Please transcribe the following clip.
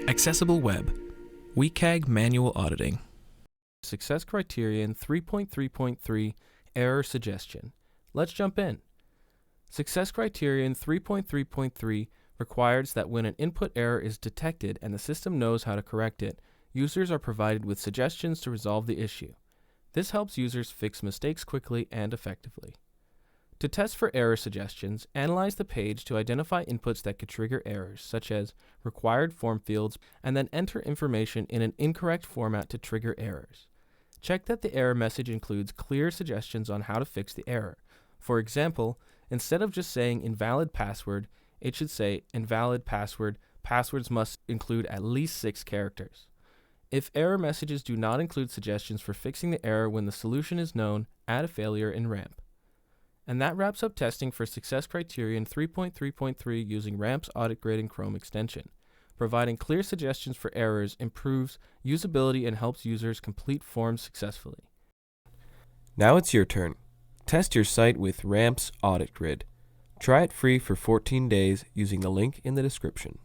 Accessible Web, WCAG Manual Auditing. Success Criterion 3.3.3 Error Suggestion. Let's jump in. Success Criterion 3.3.3 requires that when an input error is detected and the system knows how to correct it, users are provided with suggestions to resolve the issue. This helps users fix mistakes quickly and effectively. To test for error suggestions, analyze the page to identify inputs that could trigger errors, such as required form fields, and then enter information in an incorrect format to trigger errors. Check that the error message includes clear suggestions on how to fix the error. For example, instead of just saying invalid password, it should say invalid password. Passwords must include at least 6 characters. If error messages do not include suggestions for fixing the error when the solution is known, add a failure in RAMP. And that wraps up testing for Success Criterion 3.3.3 using RAMP's Audit Grid and Chrome extension. Providing clear suggestions for errors improves usability and helps users complete forms successfully. Now it's your turn. Test your site with RAMP's Audit Grid. Try it free for 14 days using the link in the description.